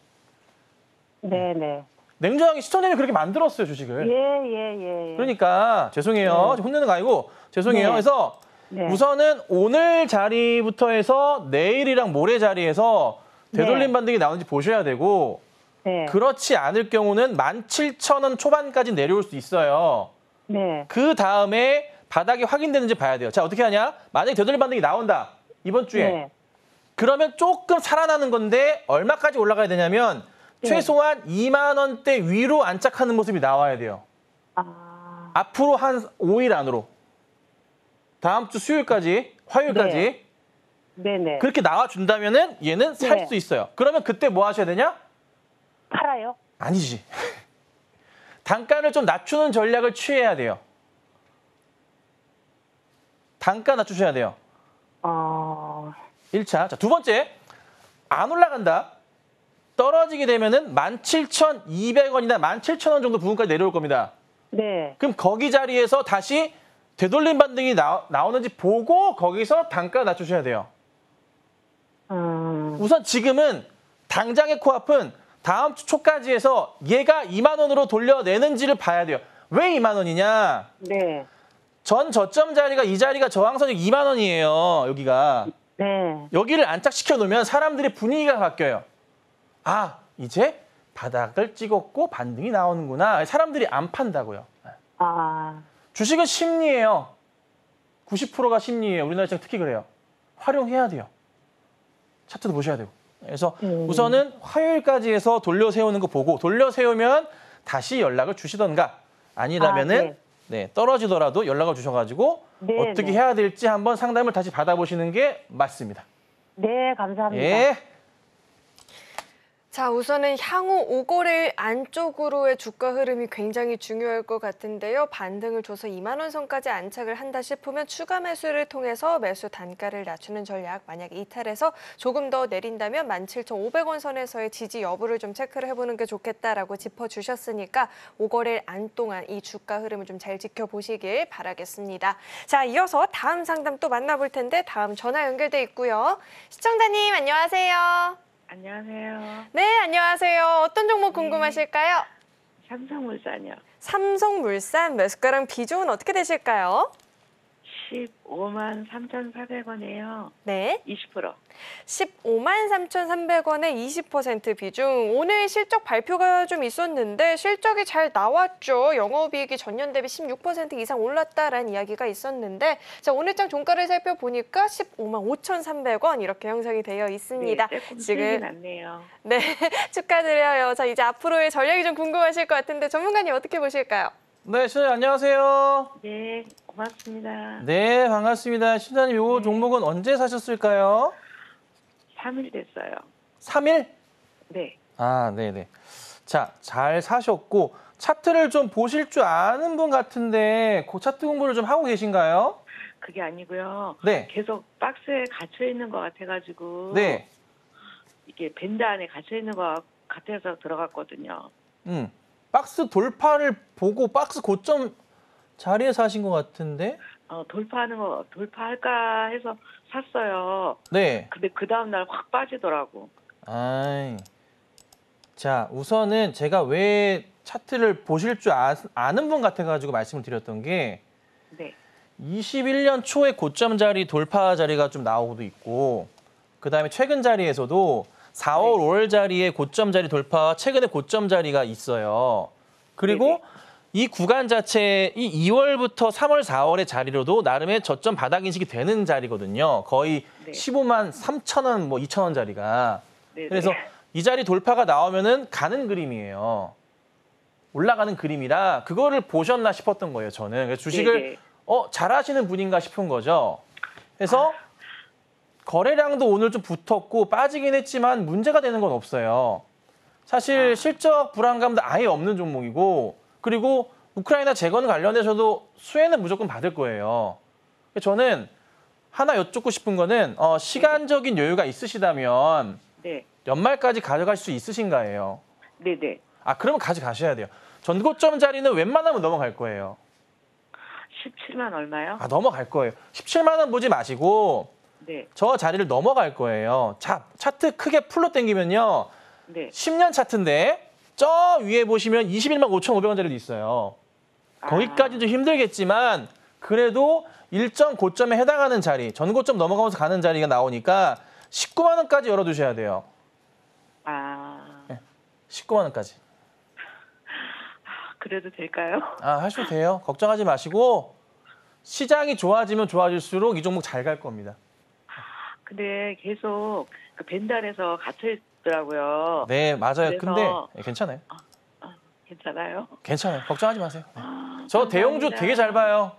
네네. 냉정하게 시청자님이 그렇게 만들었어요, 주식을. 예. 그러니까 죄송해요. 네. 혼내는 거 아니고 죄송해요. 네. 그래서 네. 우선은 오늘 자리부터 해서 내일이랑 모레 자리에서 되돌림 네. 반등이 나오는지 보셔야 되고 네. 그렇지 않을 경우는 17,000원 초반까지 내려올 수 있어요. 네. 그 다음에 바닥이 확인되는지 봐야 돼요. 자, 어떻게 하냐? 만약에 되돌림 반등이 나온다. 이번 주에. 네. 그러면 조금 살아나는 건데 얼마까지 올라가야 되냐면 네. 최소한 2만 원대 위로 안착하는 모습이 나와야 돼요. 앞으로 한 5일 안으로. 다음 주 수요일까지, 화요일까지. 네. 네네. 그렇게 나와준다면은 얘는 살 네. 수 있어요. 그러면 그때 뭐 하셔야 되냐? 팔아요? 아니지. 단가를 좀 낮추는 전략을 취해야 돼요. 단가 낮추셔야 돼요. 1차. 자, 두 번째. 안 올라간다. 떨어지게 되면은 17,200원이나 17,000원 정도 부분까지 내려올 겁니다. 네. 그럼 거기 자리에서 다시 되돌림 반등이 나오는지 보고 거기서 단가 낮추셔야 돼요. 우선 지금은 당장의 코앞은 다음 주 초까지 해서 얘가 2만 원으로 돌려내는지를 봐야 돼요. 왜 2만 원이냐? 네. 전 저점 자리가 이 자리가 저항선이 2만 원이에요. 여기가. 네. 여기를 안착시켜 놓으면 사람들의 분위기가 바뀌어요. 아, 이제 바닥을 찍었고 반등이 나오는구나. 사람들이 안 판다고요. 주식은 심리예요. 90%가 심리예요. 우리나라 시장 특히 그래요. 활용해야 돼요. 차트도 보셔야 되고. 그래서 우선은 화요일까지 해서 돌려세우는 거 보고 돌려세우면 다시 연락을 주시던가 아니라면은 네, 떨어지더라도 연락을 주셔가지고 어떻게 해야 될지 한번 상담을 다시 받아보시는 게 맞습니다. 네, 감사합니다. 예. 자, 우선은 향후 5거래일 안쪽으로의 주가 흐름이 굉장히 중요할 것 같은데요. 반등을 줘서 2만 원 선까지 안착을 한다 싶으면 추가 매수를 통해서 매수 단가를 낮추는 전략, 만약 이탈해서 조금 더 내린다면 17,500원 선에서의 지지 여부를 좀 체크를 해보는 게 좋겠다라고 짚어주셨으니까 5거래일 안 동안 이 주가 흐름을 좀 잘 지켜보시길 바라겠습니다. 자, 이어서 다음 상담 또 만나볼 텐데 다음 전화 연결돼 있고요. 시청자님 안녕하세요. 안녕하세요. 네, 안녕하세요. 어떤 종목 궁금하실까요? 삼성물산이요. 삼성물산 매수가랑 비중은 어떻게 되실까요? 15만 3,400원이에요. 네. 20%. 15만 3,300원에 20% 비중. 오늘 실적 발표가 좀 있었는데 실적이 잘 나왔죠. 영업이익이 전년 대비 16% 이상 올랐다라는 이야기가 있었는데 자, 오늘장 종가를 살펴보니까 15만 5,300원 이렇게 형성이 되어 있습니다. 네, 조금 지금 수익이 났네요. 네, 축하드려요. 자, 이제 앞으로의 전략이 좀 궁금하실 것 같은데 전문가님 어떻게 보실까요? 네, 시청자 안녕하세요. 네, 고맙습니다. 네, 반갑습니다. 시청자님, 이 종목은 언제 사셨을까요? 3일 됐어요. 3일? 네. 아, 네네. 자, 잘 사셨고 차트를 좀 보실 줄 아는 분 같은데 그 차트 공부를 좀 하고 계신가요? 그게 아니고요. 네. 계속 박스에 갇혀 있는 것 같아가지고 네. 이게 밴드 안에 갇혀 있는 것 같아서 들어갔거든요. 박스 돌파를 보고 박스 고점 자리에서 하신 것 같은데? 돌파할까 해서 샀어요. 네. 근데 그 다음날 확 빠지더라고. 아이. 자, 우선은 제가 왜 차트를 보실 줄 아는 분 같아가지고 말씀을 드렸던 게 네. 21년 초에 고점 자리, 돌파 자리가 좀 나오고도 있고 그다음에 최근 자리에서도 4월, 5월 자리에 고점 자리 돌파와 최근에 고점 자리가 있어요. 그리고 네네. 이 구간 자체, 이 2월부터 3월, 4월의 자리로도 나름의 저점 바닥 인식이 되는 자리거든요. 거의 네. 15만 3천 원, 뭐 2천 원 자리가. 네네. 그래서 이 자리 돌파가 나오면은 가는 그림이에요. 올라가는 그림이라 그거를 보셨나 싶었던 거예요, 저는. 그래서 주식을 네네. 잘하시는 분인가 싶은 거죠. 그래서 거래량도 오늘 좀 붙었고 빠지긴 했지만 문제가 되는 건 없어요. 사실 실적 불안감도 아예 없는 종목이고 그리고 우크라이나 재건 관련해서도 수혜는 무조건 받을 거예요. 저는 하나 여쭙고 싶은 거는 시간적인 여유가 있으시다면 네. 연말까지 가져갈 수 있으신가요? 네네. 그러면 가져가셔야 돼요. 전고점 자리는 웬만하면 넘어갈 거예요. 17만 얼마요? 넘어갈 거예요. 17만 원 보지 마시고 네. 저 자리를 넘어갈 거예요. 자, 차트 크게 풀로 당기면요. 네. 10년 차트인데 저 위에 보시면 21만 5,500원 자리도 있어요. 거기까지는 좀 힘들겠지만 그래도 일정 고점에 해당하는 자리, 전고점 넘어가면서 가는 자리가 나오니까 19만 원까지 열어두셔야 돼요. 19만 원까지. 그래도 될까요? 하셔도 돼요. 걱정하지 마시고 시장이 좋아지면 좋아질수록 이 종목 잘 갈 겁니다. 근데 계속 그 벤달에서 갇혀 있더라고요. 네, 맞아요. 그래서- 근데 괜찮아요. 괜찮아요? 괜찮아요. 걱정하지 마세요. 저 감사합니다. 대형주 되게 잘 봐요.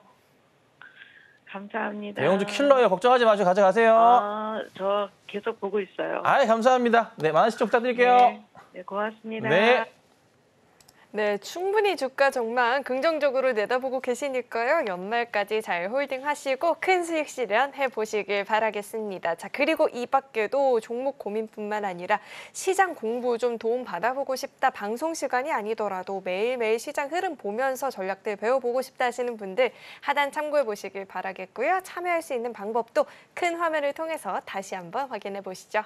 감사합니다. 대형주 킬러예요. 걱정하지 마시고 가져가세요. 저 계속 보고 있어요. 감사합니다. 네, 많은 시청 부탁드릴게요. 네, 고맙습니다. 네. 네, 충분히 주가 전망 긍정적으로 내다보고 계시니까요. 연말까지 잘 홀딩하시고 큰 수익 실현해 보시길 바라겠습니다. 자, 그리고 이 밖에도 종목 고민뿐만 아니라 시장 공부 좀 도움 받아보고 싶다. 방송 시간이 아니더라도 매일매일 시장 흐름 보면서 전략들 배워보고 싶다 하시는 분들 하단 참고해 보시길 바라겠고요. 참여할 수 있는 방법도 큰 화면을 통해서 다시 한번 확인해 보시죠.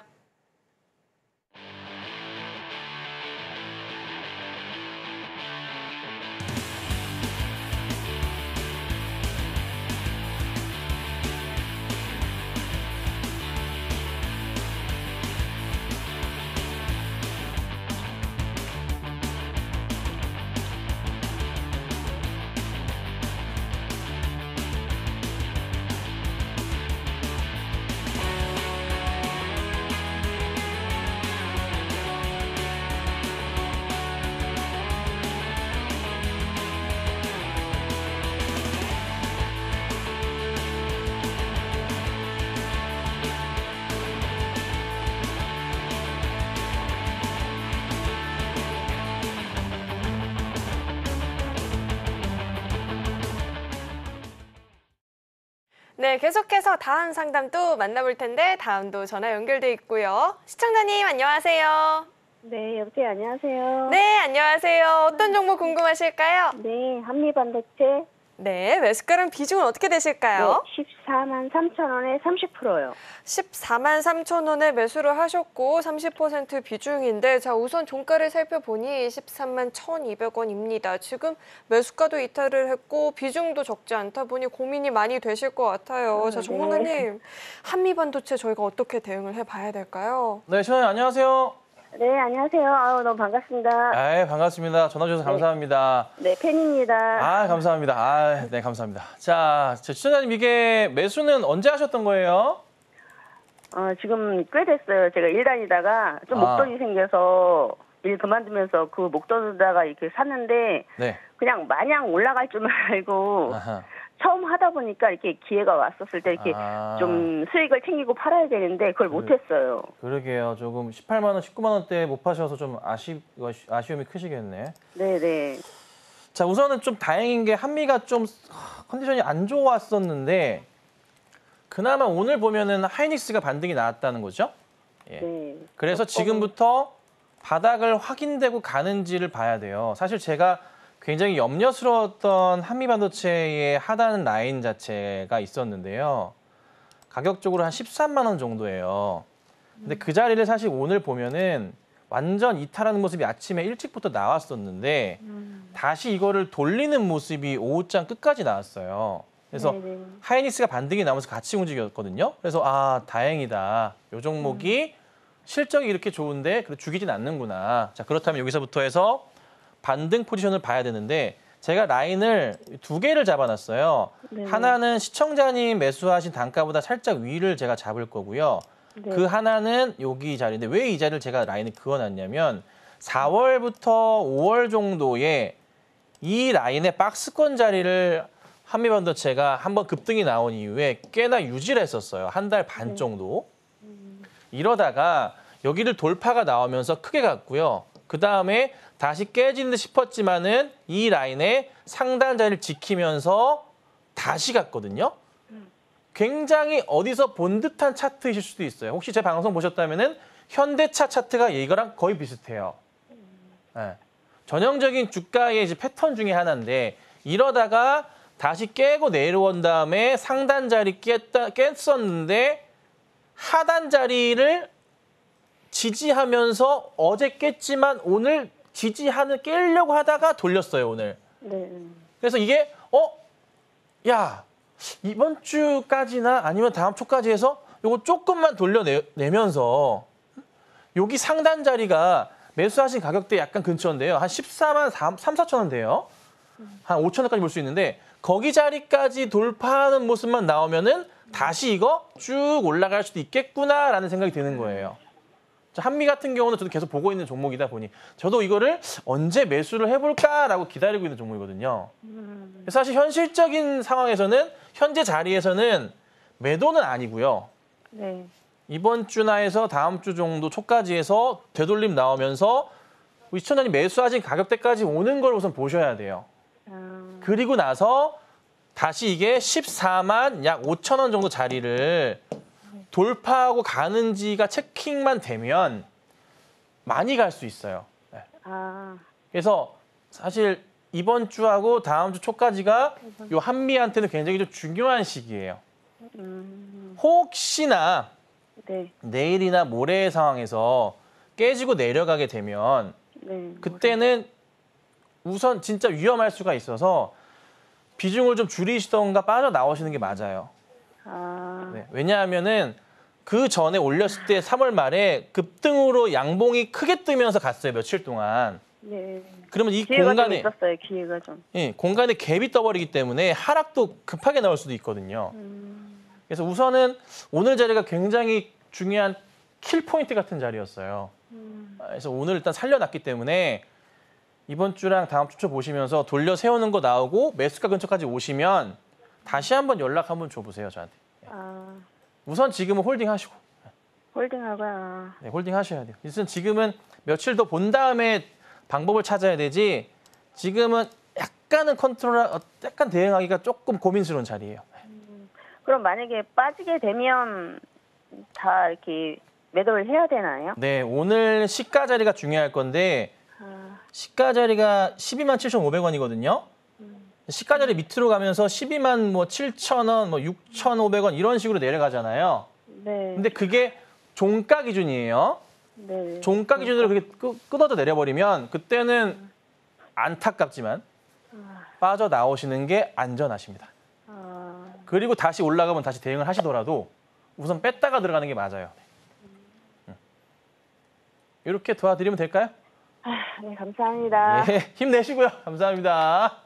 네, 계속해서 다음 상담도 만나볼 텐데 다음도 전화 연결돼 있고요. 시청자님 안녕하세요. 네, 여보세요. 안녕하세요. 네, 안녕하세요. 어떤 종목 궁금하실까요? 네, 한미반도체. 네, 매수가랑 비중은 어떻게 되실까요? 네, 14만 3천 원에 30%요. 14만 3천 원에 매수를 하셨고 30% 비중인데 자 우선 종가를 살펴보니 13만 1,200원입니다. 지금 매수가도 이탈을 했고 비중도 적지 않다 보니 고민이 많이 되실 것 같아요. 자, 전문가님, 한미반도체 저희가 어떻게 대응을 해봐야 될까요? 네, 시청자님 안녕하세요. 네, 안녕하세요. 너무 반갑습니다. 반갑습니다. 전화 주셔서 감사합니다. 네, 팬입니다. 감사합니다. 네, 감사합니다. 자, 시청자님 이게 매수는 언제 하셨던 거예요? 지금 꽤 됐어요. 제가 일 다니다가 좀 목돈이 생겨서 일 그만두면서 그 목돈에다가 이렇게 샀는데 네. 그냥 마냥 올라갈 줄만 알고 아하. 처음 하다 보니까 이렇게 기회가 왔었을 때 이렇게 좀 수익을 챙기고 팔아야 되는데 그걸 못했어요. 그러게요. 조금 18만 원, 19만 원대 못 파셔서 좀 아쉬움이 크시겠네. 네네. 자, 우선은 좀 다행인 게 한미가 좀 컨디션이 안 좋았었는데 그나마 오늘 보면은 하이닉스가 반등이 나왔다는 거죠. 예. 네. 그래서 지금부터 바닥을 확인되고 가는지를 봐야 돼요. 사실 제가 굉장히 염려스러웠던 한미반도체의 하단 라인 자체가 있었는데요. 가격적으로 한 13만 원 정도예요. 근데 그 자리를 사실 오늘 보면은 완전 이탈하는 모습이 아침에 일찍부터 나왔었는데 다시 이거를 돌리는 모습이 오후장 끝까지 나왔어요. 그래서 네네. 하이닉스가 반등이 나오면서 같이 움직였거든요. 그래서 아, 다행이다. 이 종목이 실적이 이렇게 좋은데 그래도 죽이진 않는구나. 자, 그렇다면 여기서부터 해서 반등 포지션을 봐야 되는데 제가 라인을 두 개를 잡아놨어요. 네네. 하나는 시청자님 매수하신 단가보다 살짝 위를 제가 잡을 거고요. 네. 그 하나는 여기 자리인데 왜 이 자리를 제가 라인을 그어놨냐면 4월부터 5월 정도에 이 라인의 박스권 자리를 한미반도체가 한번 급등이 나온 이후에 꽤나 유지를 했었어요. 한 달 반 정도. 이러다가 여기를 돌파가 나오면서 크게 갔고요. 그다음에 다시 깨진 듯 싶었지만은 이 라인의 상단 자리를 지키면서 다시 갔거든요. 굉장히 어디서 본 듯한 차트이실 수도 있어요. 혹시 제 방송 보셨다면은 현대차 차트가 이거랑 거의 비슷해요. 네. 전형적인 주가의 이제 패턴 중에 하나인데 이러다가 다시 깨고 내려온 다음에 상단 자리 깼었는데 하단 자리를 지지하면서 어제 깼지만 오늘 깨려고 하다가 돌렸어요, 오늘. 네. 그래서 이게 야, 이번 주까지나 아니면 다음 주까지 해서 요거 조금만 돌려내면서 여기 상단 자리가 매수하신 가격대 약간 근처인데요. 한 14만 3, 4천 원 돼요. 한 5천 원까지 볼 수 있는데 거기 자리까지 돌파하는 모습만 나오면은 다시 이거 쭉 올라갈 수도 있겠구나라는 생각이 드는 거예요. 한미 같은 경우는 저도 계속 보고 있는 종목이다 보니 저도 이거를 언제 매수를 해볼까라고 기다리고 있는 종목이거든요. 그래서 사실 현실적인 상황에서는 현재 자리에서는 매도는 아니고요. 네. 이번 주나 해서 다음 주 정도 초까지 해서 되돌림 나오면서 우리 시청자님 매수하신 가격대까지 오는 걸 우선 보셔야 돼요. 그리고 나서 다시 이게 14만 약 5천 원 정도 자리를 돌파하고 가는지가 체킹만 되면 많이 갈 수 있어요. 네. 아, 그래서 사실 이번 주하고 다음 주 초까지가 요 한미한테는 굉장히 좀 중요한 시기예요. 혹시나 네. 내일이나 모레의 상황에서 깨지고 내려가게 되면 네. 그때는 우선 진짜 위험할 수가 있어서 비중을 좀 줄이시던가 빠져나오시는 게 맞아요. 아, 네, 왜냐하면은 그 전에 올렸을 때 3월 말에 급등으로 양봉이 크게 뜨면서 갔어요, 며칠 동안. 네. 그러면 이 기회가 공간에 좀 있었어요, 기회가 좀. 예, 공간에 갭이 떠버리기 때문에 하락도 급하게 나올 수도 있거든요. 그래서 우선은 오늘 자리가 굉장히 중요한 킬 포인트 같은 자리였어요. 그래서 오늘 일단 살려놨기 때문에 이번 주랑 다음 주 보시면서 돌려 세우는 거 나오고 매수가 근처까지 오시면 다시 한번 연락 한번 줘보세요, 저한테. 아, 우선 지금은 홀딩 하시고. 홀딩하고요. 네, 홀딩 하셔야 돼요. 우선 지금은 며칠 더 본 다음에 방법을 찾아야 되지 지금은 약간은 약간 대응하기가 조금 고민스러운 자리예요. 그럼 만약에 빠지게 되면 다 이렇게 매도를 해야 되나요? 네, 오늘 시가 자리가 중요할 건데 아, 시가 자리가 12만 7,500원이거든요. 시가 자리 밑으로 가면서 12만 뭐 7,000원, 뭐 6,500원 이런 식으로 내려가잖아요. 네. 근데 그게 종가 기준이에요. 네. 종가 기준으로 그렇게 끊어져 내려버리면 그때는 안타깝지만 빠져나오시는 게 안전하십니다. 아, 그리고 다시 올라가면 다시 대응을 하시더라도 우선 뺐다가 들어가는 게 맞아요. 이렇게 도와드리면 될까요? 네, 감사합니다. 예, 힘내시고요. 감사합니다.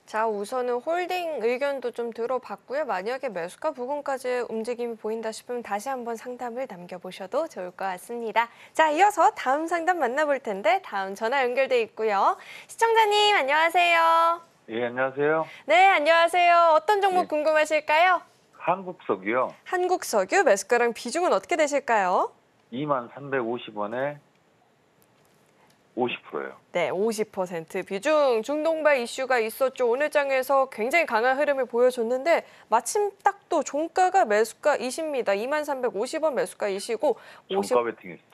자, 우선은 홀딩 의견도 좀 들어봤고요. 만약에 매수가 부근까지 움직임이 보인다 싶으면 다시 한번 상담을 남겨보셔도 좋을 것 같습니다. 자, 이어서 다음 상담 만나볼 텐데 다음 전화 연결돼 있고요. 시청자님 안녕하세요. 예, 안녕하세요. 네, 안녕하세요. 어떤 종목 네. 궁금하실까요? 한국석유요. 한국석유 매수가랑 비중은 어떻게 되실까요? 23,350원에 50%요. 네, 50% 비중. 중동발 이슈가 있었죠. 오늘 장에서 굉장히 강한 흐름을 보여줬는데 마침 딱 또 종가가 매수가이십니다. 2350원 매수가이시고 종가 베팅했어요.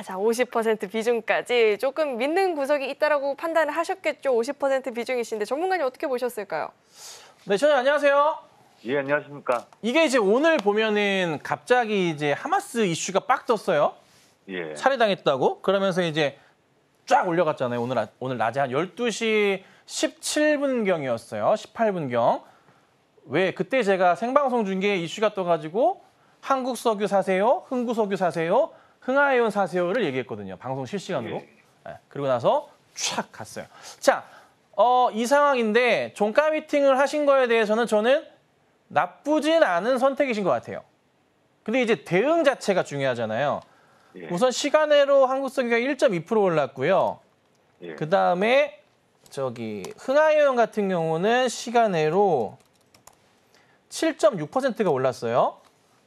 자, 50% 비중까지 조금 믿는 구석이 있다라고 판단을 하셨겠죠. 50% 비중이신데 전문가님 어떻게 보셨을까요? 네, 시청자 안녕하세요. 예, 안녕하십니까? 이게 이제 오늘 보면은 갑자기 이제 하마스 이슈가 빡 떴어요. 예. 살해당했다고. 그러면서 이제 쫙 올려갔잖아요. 오늘 낮에 한 12시 17분경이었어요. 18분경. 왜 그때 제가 생방송 중에 이슈가 떠가지고 한국 석유 사세요, 흥구 석유 사세요, 흥하해운 사세요를 얘기했거든요. 방송 실시간으로. 예. 네, 그리고 나서 쫙 갔어요. 자, 이 상황인데 종가 미팅을 하신 거에 대해서는 저는 나쁘진 않은 선택이신 것 같아요. 근데 이제 대응 자체가 중요하잖아요. 예. 우선 시간외로 한국 석유가 1.2% 올랐고요. 예. 그다음에 흥하해운 같은 경우는 시간외로 7.6%가 올랐어요.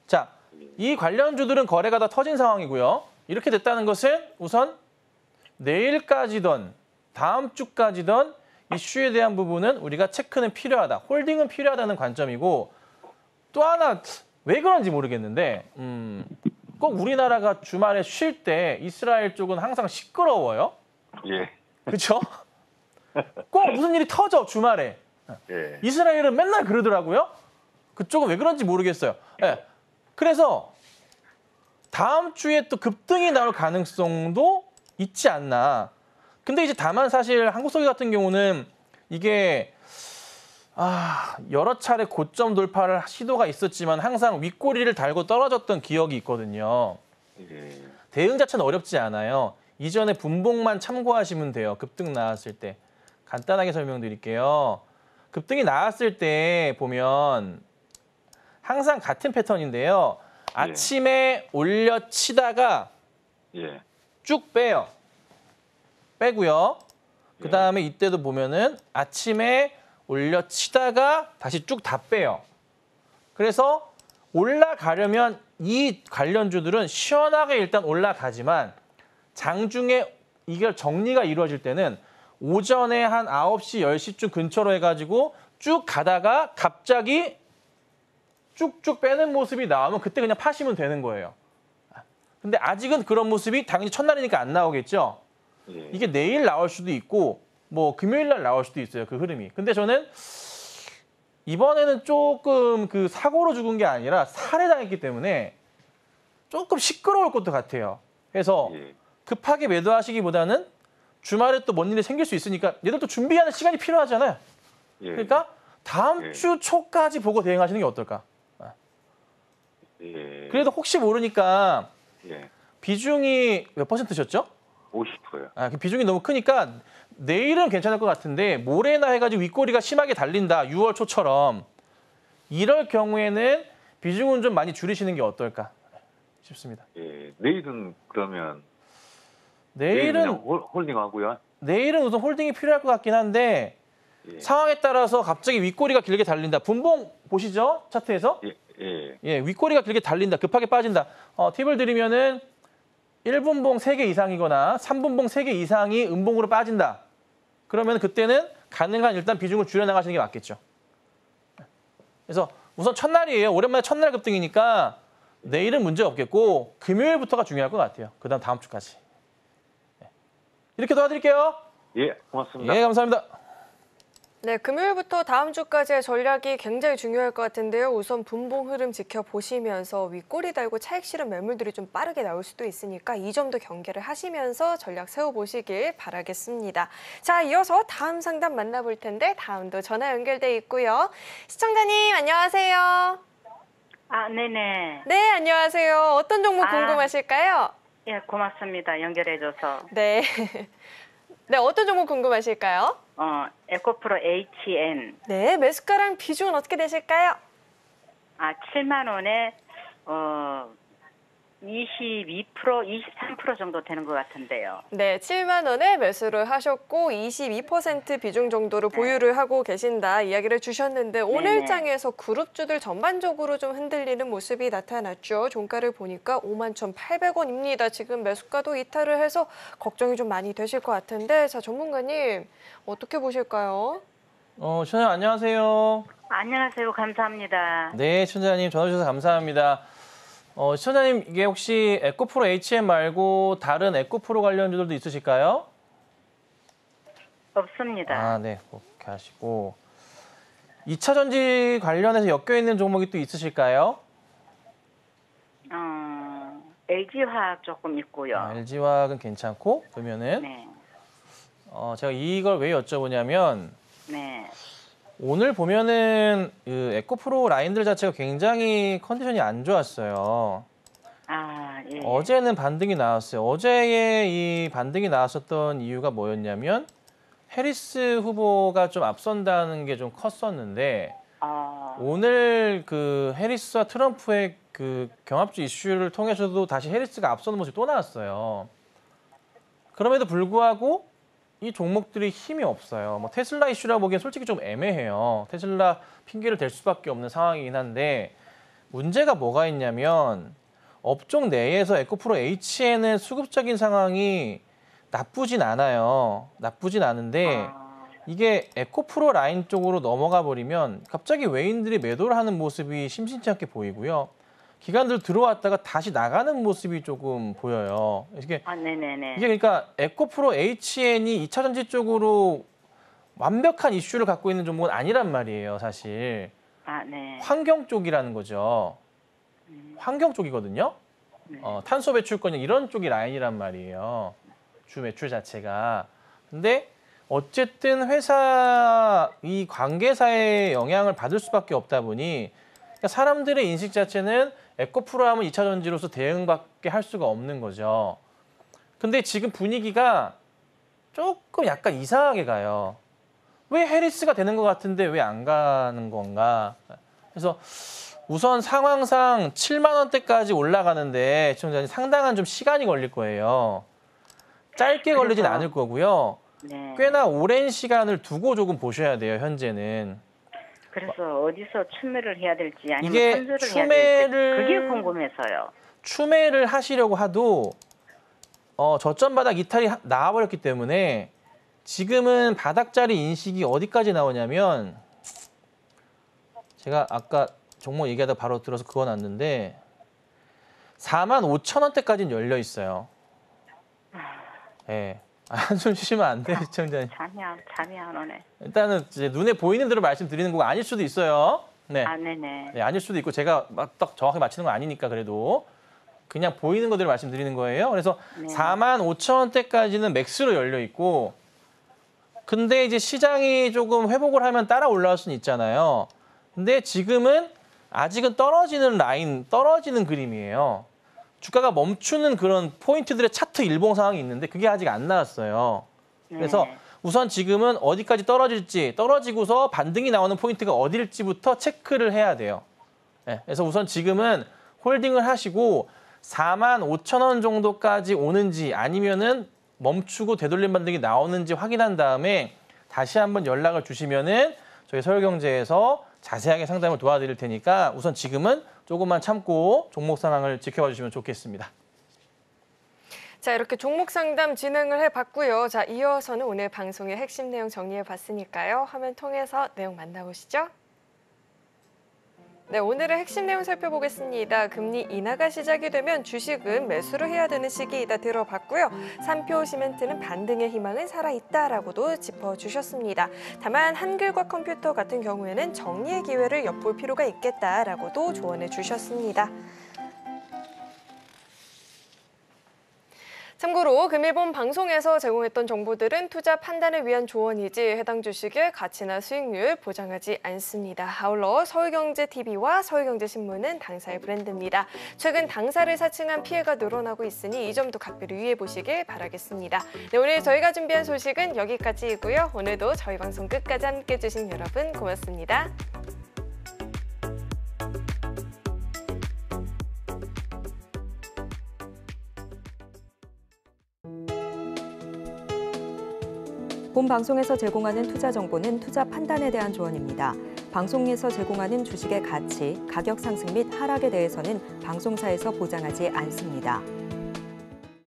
자, 이 관련주들은 거래가 다 터진 상황이고요. 이렇게 됐다는 것은 우선 내일까지든 다음 주까지든 이슈에 대한 부분은 우리가 체크는 필요하다. 홀딩은 필요하다는 관점이고 또 하나 왜 그런지 모르겠는데 꼭 우리나라가 주말에 쉴 때 이스라엘 쪽은 항상 시끄러워요. 예. 그렇죠? 꼭 무슨 일이 터져 주말에. 예. 이스라엘은 맨날 그러더라고요. 그쪽은 왜 그런지 모르겠어요. 예. 그래서 다음 주에 또 급등이 나올 가능성도 있지 않나. 근데 이제 다만 사실 한국석유 같은 경우는 이게 여러 차례 고점 돌파를 시도가 있었지만 항상 윗꼬리를 달고 떨어졌던 기억이 있거든요. 예. 대응 자체는 어렵지 않아요. 이전에 분봉만 참고하시면 돼요. 급등 나왔을 때. 간단하게 설명드릴게요. 급등이 나왔을 때 보면 항상 같은 패턴인데요. 아침에 올려치다가 예. 쭉 빼요. 빼고요. 그다음에 이때도 보면은 아침에 올려치다가 다시 쭉 다 빼요. 그래서 올라가려면 이 관련주들은 시원하게 일단 올라가지만 장중에 이걸 정리가 이루어질 때는 오전에 한 9시, 10시쯤 근처로 해가지고 쭉 가다가 갑자기 쭉쭉 빼는 모습이 나오면 그때 그냥 파시면 되는 거예요. 근데 아직은 그런 모습이 당연히 첫날이니까 안 나오겠죠. 예. 이게 내일 나올 수도 있고 뭐 금요일 날 나올 수도 있어요. 그 흐름이. 근데 저는 이번에는 조금 그 사고로 죽은 게 아니라 살해당했기 때문에 조금 시끄러울 것도 같아요. 그래서 예. 급하게 매도하시기보다는 주말에 또 뭔 일이 생길 수 있으니까 얘들도 준비하는 시간이 필요하잖아요. 예. 그러니까 다음 예. 주 초까지 보고 대응하시는 게 어떨까? 예. 그래도 혹시 모르니까 예. 비중이 몇 %셨죠? 50%요. 그 비중이 너무 크니까 내일은 괜찮을 것 같은데 모레나 해가지고 윗꼬리가 심하게 달린다. 6월 초처럼. 이럴 경우에는 비중은 좀 많이 줄이시는 게 어떨까 싶습니다. 예. 내일은 그러면 내일은 홀딩하고요. 내일은 우선 홀딩이 필요할 것 같긴 한데 예. 상황에 따라서 갑자기 윗꼬리가 길게 달린다. 분봉 보시죠? 차트에서. 예. 예. 예, 윗꼬리가 길게 달린다. 급하게 빠진다. 팁을 드리면은 1분봉 3개 이상이거나 3분봉 3개 이상이 음봉으로 빠진다. 그러면 그때는 가능한 일단 비중을 줄여나가시는 게 맞겠죠. 그래서 우선 첫날이에요. 오랜만에 첫날 급등이니까 내일은 문제 없겠고 금요일부터가 중요할 것 같아요. 그다음 다음 주까지. 이렇게 도와드릴게요. 예. 고맙습니다. 예, 감사합니다. 네, 금요일부터 다음 주까지의 전략이 굉장히 중요할 것 같은데요. 우선 분봉 흐름 지켜보시면서 윗꼬리 달고 차익 실현 매물들이 좀 빠르게 나올 수도 있으니까 이 점도 경계를 하시면서 전략 세워보시길 바라겠습니다. 자, 이어서 다음 상담 만나볼 텐데 다음도 전화 연결돼 있고요. 시청자님 안녕하세요. 네네. 네, 안녕하세요. 어떤 종목 궁금하실까요? 예, 고맙습니다. 연결해줘서. 네. 네, 어떤 종목 궁금하실까요? 에코프로 HN. 네, 매수가랑 비중은 어떻게 되실까요? 7만 원에 22%, 23% 정도 되는 것 같은데요. 네, 7만 원에 매수를 하셨고 22% 비중 정도를 보유를 하고 계신다 이야기를 주셨는데 오늘 장에서 그룹주들 전반적으로 좀 흔들리는 모습이 나타났죠. 종가를 보니까 51,800원입니다. 지금 매수가도 이탈을 해서 걱정이 좀 많이 되실 것 같은데 자 전문가님 어떻게 보실까요? 시청자님 안녕하세요. 안녕하세요. 감사합니다. 네, 시청자님 전화 주셔서 감사합니다. 시청자님 이게 혹시 에코프로 HM 말고 다른 에코프로 관련주들도 있으실까요? 없습니다. 아, 네, 그렇게 하시고 2차 전지 관련해서 엮여 있는 종목이 또 있으실까요? LG화학 조금 있고요. LG화학은 괜찮고 그러면은 네. 제가 이걸 왜 여쭤보냐면 네. 오늘 보면은 그 에코프로 라인들 자체가 굉장히 컨디션이 안 좋았어요. 아, 예. 어제는 반등이 나왔어요. 어제의 이 반등이 나왔었던 이유가 뭐였냐면 해리스 후보가 좀 앞선다는 게 좀 컸었는데 오늘 그 해리스와 트럼프의 그 경합주 이슈를 통해서도 다시 해리스가 앞서는 모습이 또 나왔어요. 그럼에도 불구하고 이 종목들이 힘이 없어요. 뭐 테슬라 이슈라 보기엔 솔직히 좀 애매해요. 테슬라 핑계를 댈 수밖에 없는 상황이긴 한데 문제가 뭐가 있냐면 업종 내에서 에코프로 HN의 수급적인 상황이 나쁘진 않아요. 나쁘진 않은데 이게 에코프로 라인 쪽으로 넘어가 버리면 갑자기 외인들이 매도를 하는 모습이 심심치 않게 보이고요. 기관들 들어왔다가 다시 나가는 모습이 조금 보여요. 이게 네네네. 이게 그러니까 에코프로 HN이 2차 전지 쪽으로 완벽한 이슈를 갖고 있는 종목은 아니란 말이에요, 사실. 네. 환경 쪽이라는 거죠. 환경 쪽이거든요. 탄소 배출권 이런 쪽이 라인이란 말이에요. 주 매출 자체가. 근데 어쨌든 회사 이 관계사의 영향을 받을 수밖에 없다 보니 그러니까 사람들의 인식 자체는 에코프로 하면 2차 전지로서 대응밖에 할 수가 없는 거죠. 근데 지금 분위기가 조금 약간 이상하게 가요. 왜 해리스가 되는 것 같은데 왜 안 가는 건가? 그래서 우선 상황상 7만 원대까지 올라가는데 시청자님 상당한 좀 시간이 걸릴 거예요. 짧게 걸리진 않을 거고요. 네. 꽤나 오랜 시간을 두고 조금 보셔야 돼요, 현재는. 그래서 어디서 추매를 해야 될지 아니면 이게 선수를 해야 될지 그게 궁금해서요. 추매를 하시려고 하도 저점 바닥 이탈이 나와버렸기 때문에 지금은 바닥자리 인식이 어디까지 나오냐면 제가 아까 종목 얘기하다 바로 들어서 그거 놨는데 45,000원대까지는 열려 있어요. 네. 한숨 쉬시면 안 돼요, 시청자님. 잠이 안 오네. 일단은 이제 눈에 보이는 대로 말씀드리는 거가 아닐 수도 있어요. 네. 네네. 네, 아닐 수도 있고 제가 막 딱 정확하게 맞히는 건 아니니까 그래도 그냥 보이는 것대로 말씀드리는 거예요. 그래서 45,000원대까지는 맥스로 열려 있고 근데 이제 시장이 조금 회복을 하면 따라 올라올 수는 있잖아요. 근데 지금은 아직은 떨어지는 라인, 떨어지는 그림이에요. 주가가 멈추는 그런 포인트들의 차트 일봉 상황이 있는데 그게 아직 안 나왔어요. 그래서 우선 지금은 어디까지 떨어질지, 떨어지고서 반등이 나오는 포인트가 어딜지부터 체크를 해야 돼요. 네, 그래서 우선 지금은 홀딩을 하시고 45,000원 정도까지 오는지 아니면은 멈추고 되돌림 반등이 나오는지 확인한 다음에 다시 한번 연락을 주시면은 저희 서울경제에서 자세하게 상담을 도와드릴 테니까 우선 지금은 조금만 참고 종목 상황을 지켜봐 주시면 좋겠습니다. 자, 이렇게 종목 상담 진행을 해봤고요. 자, 이어서는 오늘 방송의 핵심 내용 정리해봤으니까요. 화면 통해서 내용 만나보시죠. 네, 오늘의 핵심 내용 살펴보겠습니다. 금리 인하가 시작이 되면 주식은 매수를 해야 되는 시기이다 들어봤고요. 삼표 시멘트는 반등의 희망은 살아있다라고도 짚어주셨습니다. 다만 한글과 컴퓨터 같은 경우에는 정리의 기회를 엿볼 필요가 있겠다라고도 조언해 주셨습니다. 참고로 금일본 방송에서 제공했던 정보들은 투자 판단을 위한 조언이지 해당 주식의 가치나 수익률 보장하지 않습니다. 아울러 서울경제TV와 서울경제신문은 당사의 브랜드입니다. 최근 당사를 사칭한 피해가 늘어나고 있으니 이 점도 각별히 유의해 보시길 바라겠습니다. 네, 오늘 저희가 준비한 소식은 여기까지이고요. 오늘도 저희 방송 끝까지 함께해 주신 여러분 고맙습니다. 본 방송에서 제공하는 투자 정보는 투자 판단에 대한 조언입니다. 방송에서 제공하는 주식의 가치, 가격 상승 및 하락에 대해서는 방송사에서 보장하지 않습니다.